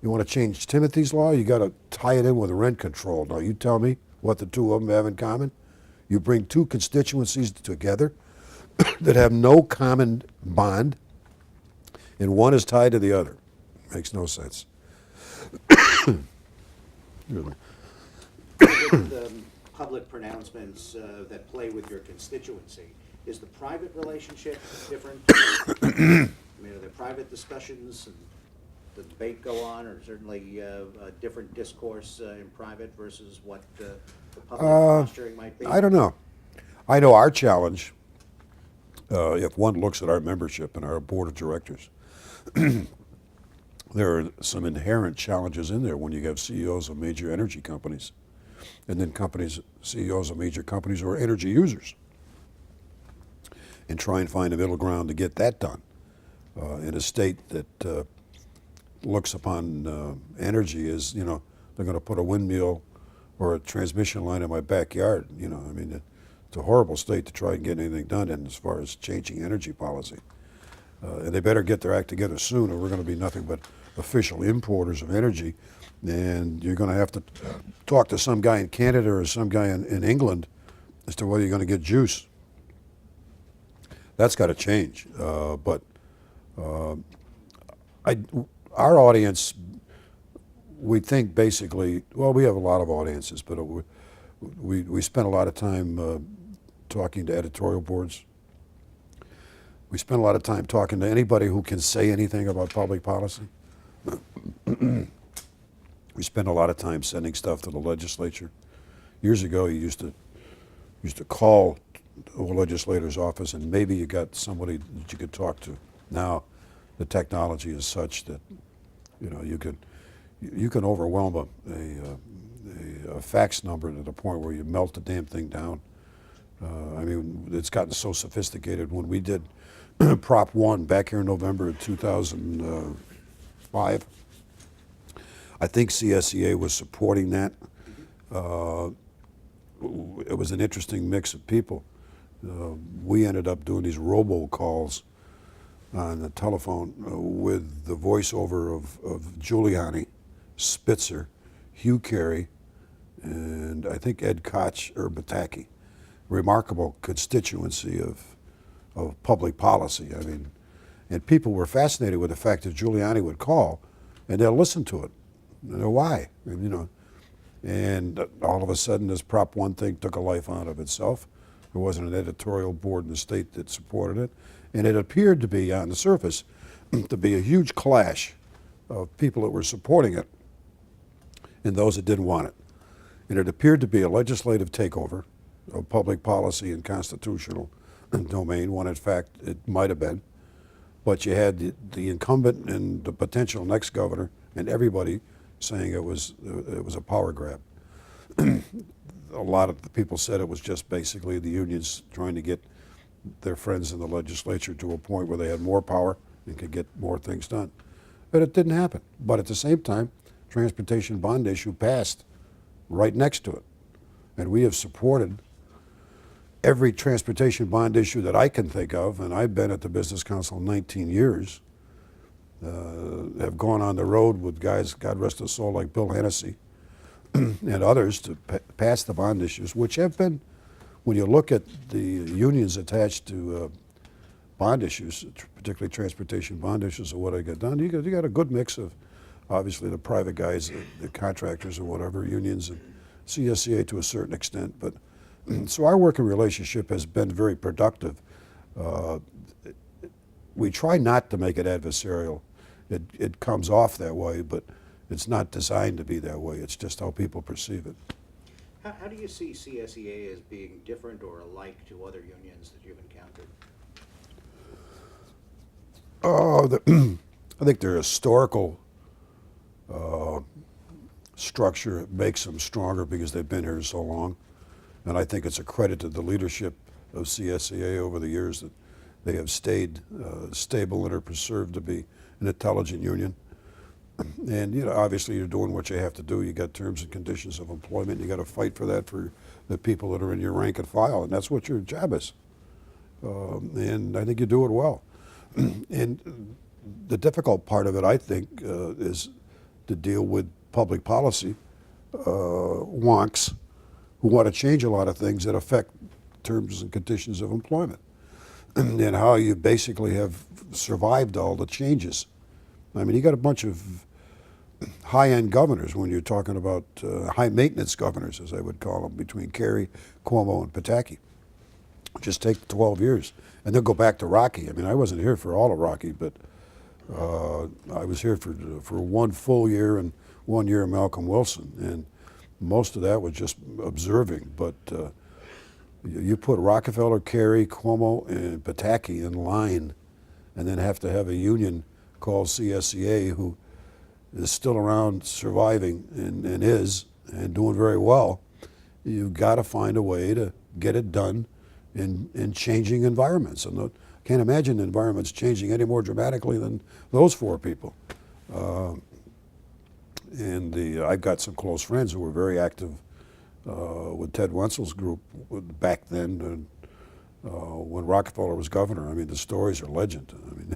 you want to change Timothy's law, you got to tie it in with rent control. Now, you tell me what the two of them have in common. You bring 2 constituencies together that have no common bond, and one is tied to the other. Makes no sense. Really. With public pronouncements that play with your constituency, is the private relationship different? I mean, are there private discussions and the debate go on, or certainly a different discourse in private versus what the public posturing might be? I don't know. I know our challenge, if one looks at our membership and our board of directors, there are some inherent challenges in there when you have CEOs of major energy companies and then CEOs of major companies who are energy users, and try and find a middle ground to get that done. in a state that looks upon energy as, you know, they're going to put a windmill or a transmission line in my backyard. You know, I mean, it's a horrible state to try and get anything done in as far as changing energy policy. And they better get their act together soon, or we're going to be nothing but official importers of energy. And you're going to have to talk to some guy in Canada or some guy in England as to whether you're going to get juice. That's got to change. But our audience, we think basically, well, we have a lot of audiences, but we spend a lot of time talking to editorial boards. We spend a lot of time talking to anybody who can say anything about public policy. We spend a lot of time sending stuff to the legislature. Years ago, you used to call a legislator's office and maybe you got somebody that you could talk to. Now, the technology is such that, you know, you can overwhelm a fax number to the point where you melt the damn thing down. I mean, it's gotten so sophisticated. When we did Prop 1 back here in November of 2005, I think CSEA was supporting that. It was an interesting mix of people. We ended up doing these robocalls on the telephone with the voiceover of Giuliani, Spitzer, Hugh Carey, and I think Ed Koch or Bataki. Remarkable constituency of public policy. I mean, and people were fascinated with the fact that Giuliani would call and they'll listen to it. You know, why? And, you know, and all of a sudden this Prop 1 thing took a life out of itself. There wasn't an editorial board in the state that supported it. And it appeared to be, on the surface, to be a huge clash of people that were supporting it and those that didn't want it. And it appeared to be a legislative takeover of public policy and constitutional domain, when in fact it might have been. But you had the incumbent and the potential next governor and everybody saying it was a power grab. A lot of the people said it was just basically the unions trying to get their friends in the legislature to a point where they had more power and could get more things done. But it didn't happen. But at the same time, transportation bond issue passed right next to it. And we have supported every transportation bond issue that I can think of, and I've been at the Business Council 19 years, have gone on the road with guys, God rest his soul, like Bill Hennessy and others to pass the bond issues, which have been, when you look at the unions attached to bond issues, particularly transportation bond issues, or what I got done, you got a good mix of, obviously, the private guys, the contractors or whatever, unions, and CSEA to a certain extent. But so our working relationship has been very productive. We try not to make it adversarial. It comes off that way, but it's not designed to be that way. It's just how people perceive it. How do you see CSEA as being different or alike to other unions that you've encountered? I think their historical structure makes them stronger because they've been here so long. And I think it's a credit to the leadership of CSEA over the years that they have stayed stable and are preserved to be an intelligent union. And, you know, obviously you're doing what you have to do. You got terms and conditions of employment. You got to fight for that for the people that are in your rank and file, and that's what your job is. And I think you do it well. And the difficult part of it, I think, is to deal with public policy wonks who want to change a lot of things that affect terms and conditions of employment, and how you basically have survived all the changes. I mean, you got a bunch of high-end governors when you're talking about high-maintenance governors, as I would call them, between Kerry, Cuomo, and Pataki. Just take 12 years, and they'll go back to Rocky. I mean, I wasn't here for all of Rocky, but I was here for one full year and 1 year of Malcolm Wilson, and most of that was just observing. But you put Rockefeller, Kerry, Cuomo, and Pataki in line, and then have to have a union called CSEA who is still around, surviving, and is, and doing very well. You've got to find a way to get it done in changing environments. And can't imagine the environment's changing any more dramatically than those four people. I've got some close friends who were very active with Ted Wenzel's group back then when Rockefeller was governor. I mean, the stories are legend. I mean,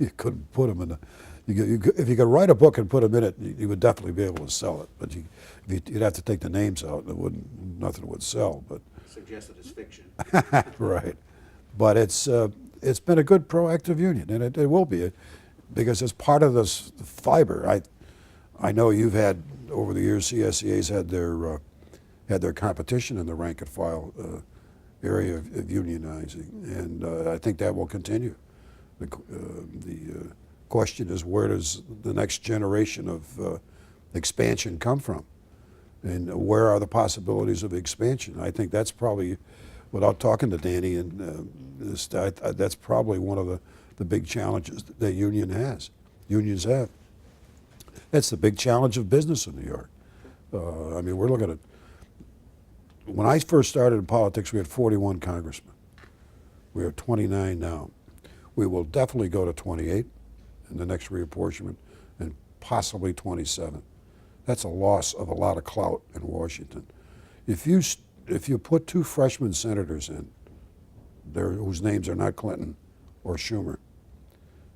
you couldn't put them in if you could write a book and put them in it, you would definitely be able to sell it. But you'd have to take the names out, and nothing would sell. But Suggested as fiction. right. But it's been a good proactive union, and it will be, because it's part of this fiber. I know you've had over the years, CSEA's had their competition in the rank and file area of unionizing, and I think that will continue. The question is, where does the next generation of expansion come from, and where are the possibilities of expansion? I think that's probably, without talking to Danny, and that's probably one of the big challenges that unions have. That's the big challenge of business in New York. I mean, we're looking at, when I first started in politics, we had 41 congressmen. We have 29 now. We will definitely go to 28 in the next reapportionment, and possibly 27. That's a loss of a lot of clout in Washington. If you put two freshman senators in, whose names are not Clinton or Schumer,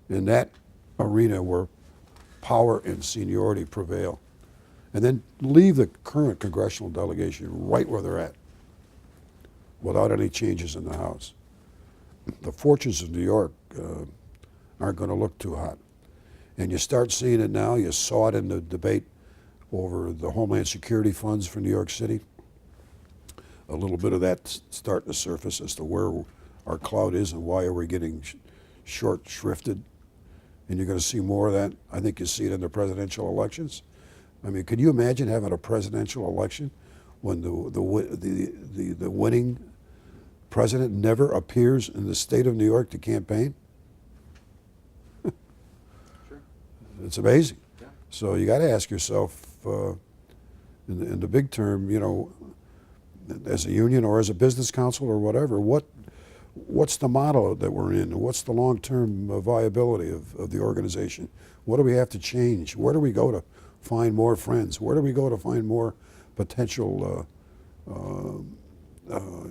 in that arena where power and seniority prevail, and then leave the current congressional delegation right where they're at, without any changes in the House, the fortunes of New York aren't going to look too hot. And you start seeing it now. You saw it in the debate over the Homeland Security funds for New York City. A little bit of that starting to surface as to where our clout is and why are we getting short shrifted. And you're going to see more of that. I think you see it in the presidential elections. I mean, could you imagine having a presidential election when the winning president never appears in the state of New York to campaign? Sure. It's amazing. Yeah. So you got to ask yourself, in the big term, you know, as a union or as a business council or whatever, what's the model that we're in? What's the long-term viability of the organization? What do we have to change? Where do we go to find more friends? Where do we go to find more potential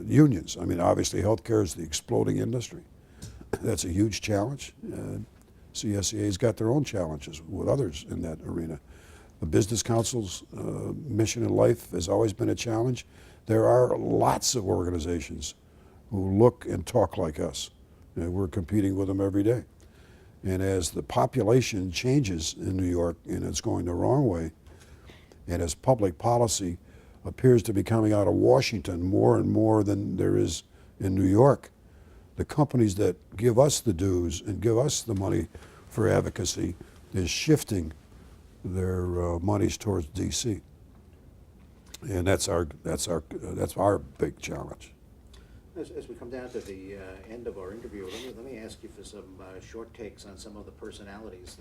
unions? I mean, obviously, healthcare is the exploding industry. That's a huge challenge. CSEA's got their own challenges with others in that arena. The Business Council's mission in life has always been a challenge. There are lots of organizations who look and talk like us, and we're competing with them every day. And as the population changes in New York, and it's going the wrong way, and as public policy appears to be coming out of Washington more and more than there is in New York, the companies that give us the dues and give us the money for advocacy is shifting their monies towards DC. And that's our big challenge. As we come down to the end of our interview, let me ask you for some short takes on some of the personalities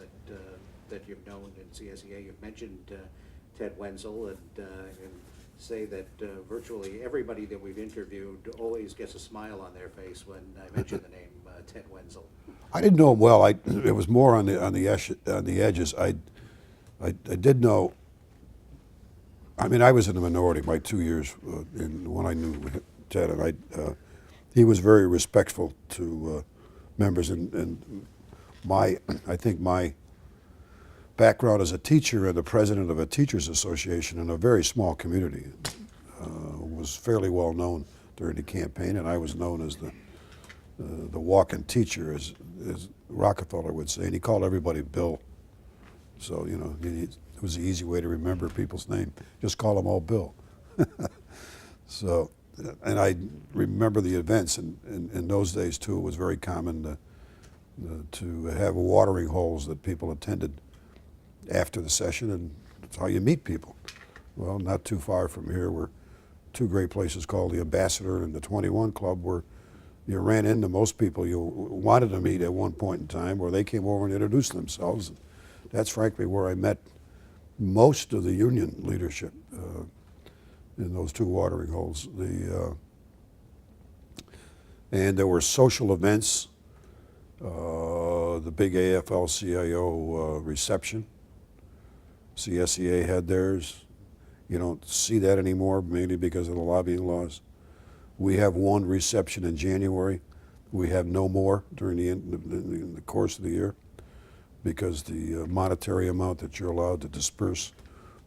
that you've known in CSEA. You've mentioned Ted Wenzel, and say that virtually everybody that we've interviewed always gets a smile on their face when I mention the name Ted Wenzel. I didn't know him well. It was more on the edges. I did know. I mean, I was in the minority my 2 years when I knew Ted, and he was very respectful to members, and I think my background as a teacher and the president of a teachers association in a very small community was fairly well known during the campaign, and I was known as the walk-in teacher, as Rockefeller would say, and he called everybody Bill. So, you know, it was the easy way to remember people's name. Just call them all Bill. So, and I remember the events, and in those days too, it was very common to have watering holes that people attended after the session, and that's how you meet people. Well, not too far from here were two great places called the Ambassador and the 21 Club, where you ran into most people you wanted to meet at one point in time, where they came over and introduced themselves. That's frankly where I met most of the union leadership, in those two watering holes. And there were social events The big AFL-CIO reception. CSEA had theirs. You don't see that anymore, mainly because of the lobbying laws. We have one reception in January. We have no more during the course of the year, because the monetary amount that you're allowed to disperse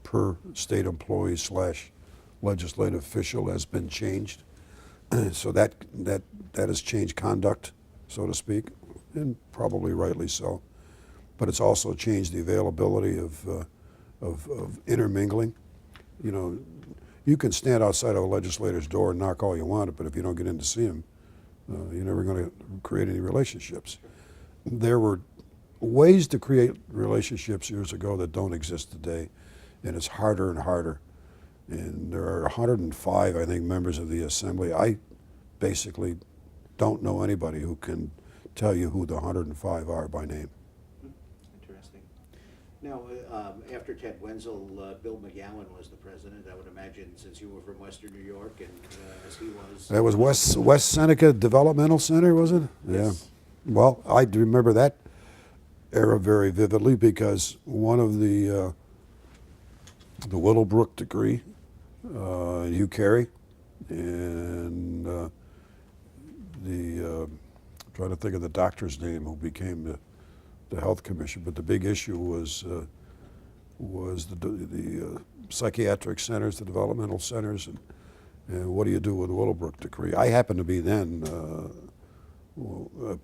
per state employee / legislative official has been changed. So that has changed conduct, so to speak, and probably rightly so. But it's also changed the availability of intermingling. You know, you can stand outside of a legislator's door and knock all you want, but if you don't get in to see him, you're never going to create any relationships. There were ways to create relationships years ago that don't exist today, and it's harder and harder. And there are 105, I think, members of the Assembly. I basically don't know anybody who can tell you who the 105 are by name. Interesting. Now, after Ted Wenzel, Bill McGowan was the president. I would imagine, since you were from Western New York, and as he was... That was West Seneca Developmental Center, was it? Yes. Yeah. Well, I do remember that era very vividly, because one of the Willowbrook degree, Hugh Carey, and I'm trying to think of the doctor's name who became the health commission, but the big issue was the psychiatric centers, the developmental centers, and what do you do with the Willowbrook decree? I happened to be then,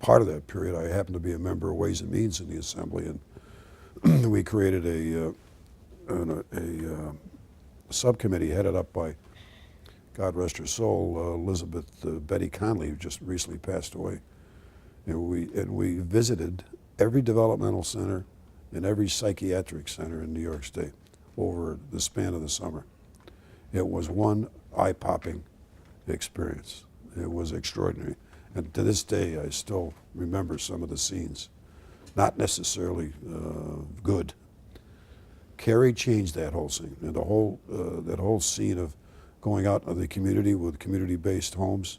part of that period, I happened to be a member of Ways and Means in the Assembly, and we created a subcommittee headed up by, God rest her soul, Elizabeth Betty Conley, who just recently passed away. And we visited every developmental center and every psychiatric center in New York State over the span of the summer. It was one eye-popping experience. It was extraordinary. And to this day, I still remember some of the scenes. Not necessarily good. Carey changed that whole scene, and that whole scene of going out of the community with community-based homes.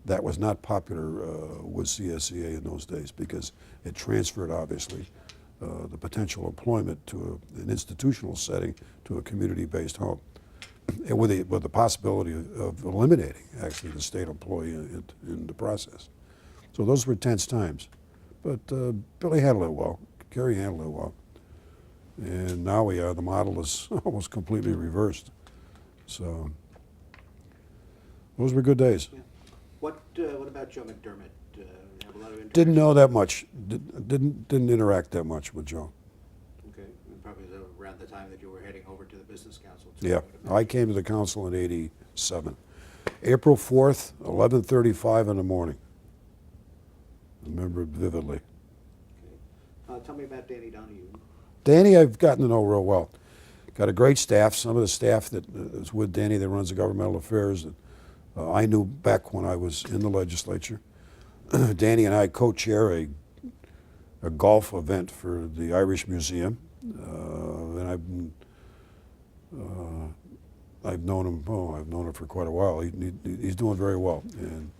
That was not popular with CSEA in those days, because it transferred, obviously, the potential employment to an institutional setting to a community-based home, and with the possibility of eliminating, actually, the state employee in the process. So those were tense times. But Billy handled it well. Carey handled it well. And now the model is almost completely reversed. So those were good days. Yeah. What about Joe McDermott? You have a lot of interest? Didn't know that much. Didn't interact that much with Joe. Okay, and probably around the time that you were heading over to the Business Council. Too, Yeah, I came to the council in '87, April 4th, 11:35 in the morning. I remember it vividly. Okay. Tell me about Danny Donahue. Danny, I've gotten to know real well. Got a great staff. Some of the staff that is with Danny that runs the governmental affairs that I knew back when I was in the legislature. Danny and I co-chair a golf event for the Irish Museum, and I've known him. I've known him for quite a while. He's doing very well, and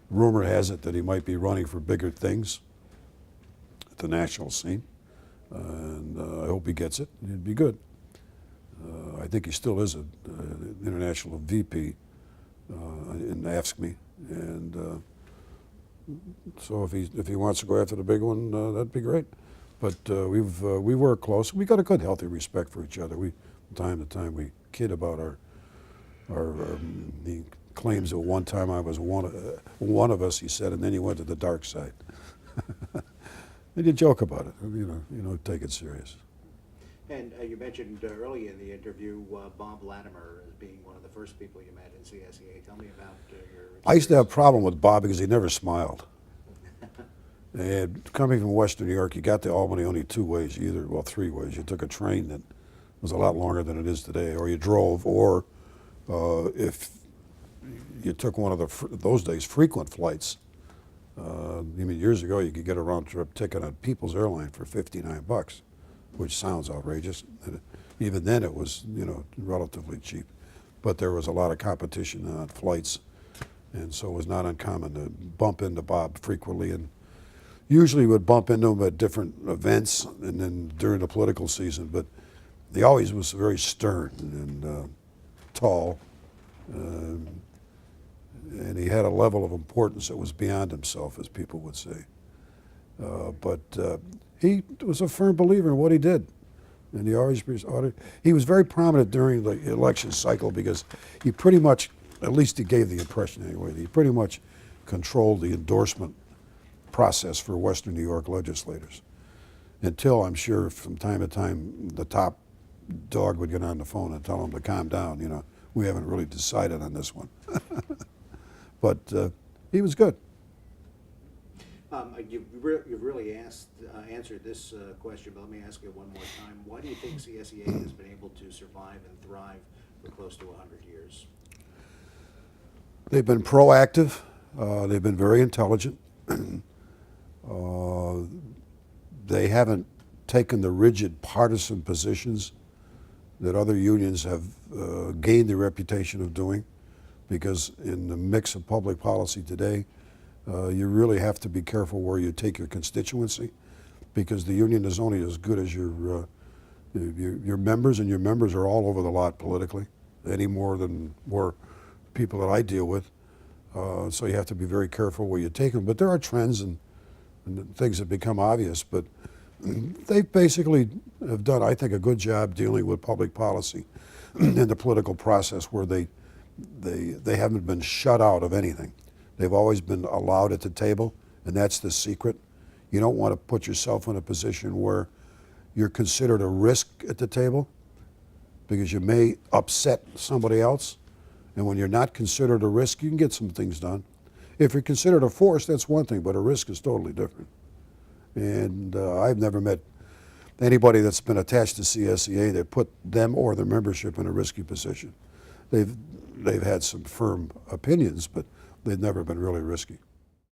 rumor has it that he might be running for bigger things at the national scene, and I hope he gets it. It'd be good. I think he still is an international VP in AFSCME, and so if he wants to go after the big one, that'd be great. But we work close. We got a good, healthy respect for each other. From time to time, we kid about he claims that one time I was one of us, he said, and then he went to the dark side. And you joke about it, you know, take it serious. And you mentioned early in the interview Bob Latimer as being one of the first people you met in CSEA. Tell me about your experience. I used to have a problem with Bob because he never smiled. And coming from Western New York, you got to Albany only two ways, three ways. You took a train that was a lot longer than it is today, or you drove, or if you took one of those days frequent flights. Years ago, you could get a round-trip ticket on People's Airline for $59, which sounds outrageous. Even then, it was relatively cheap, but there was a lot of competition on flights, and so it was not uncommon to bump into Bob frequently. And usually would bump into him at different events and then during the political season, but he always was very stern and tall, and he had a level of importance that was beyond himself, as people would say. But he was a firm believer in what he did. And he was very prominent during the election cycle because he pretty much, at least he gave the impression anyway, he pretty much controlled the endorsement process for Western New York legislators. Until, I'm sure, from time to time, the top dog would get on the phone and tell him to calm down. You know, we haven't really decided on this one. But he was good. You've really answered this question, but let me ask you one more time. Why do you think CSEA has been able to survive and thrive for close to 100 years? They've been proactive. They've been very intelligent. They haven't taken the rigid partisan positions that other unions have gained the reputation of doing, because in the mix of public policy today, you really have to be careful where you take your constituency, because the union is only as good as your members, and your members are all over the lot politically, any more than more people that I deal with. So you have to be very careful where you take them. But there are trends and things that become obvious. But they basically have done, I think, a good job dealing with public policy in the political process, where they haven't been shut out of anything. They've always been allowed at the table, and that's the secret. You don't want to put yourself in a position where you're considered a risk at the table, because you may upset somebody else. And when you're not considered a risk, you can get some things done. If you're considered a force, that's one thing, but a risk is totally different. And I've never met anybody that's been attached to CSEA that put them or their membership in a risky position. They've had some firm opinions, but they've never been really risky.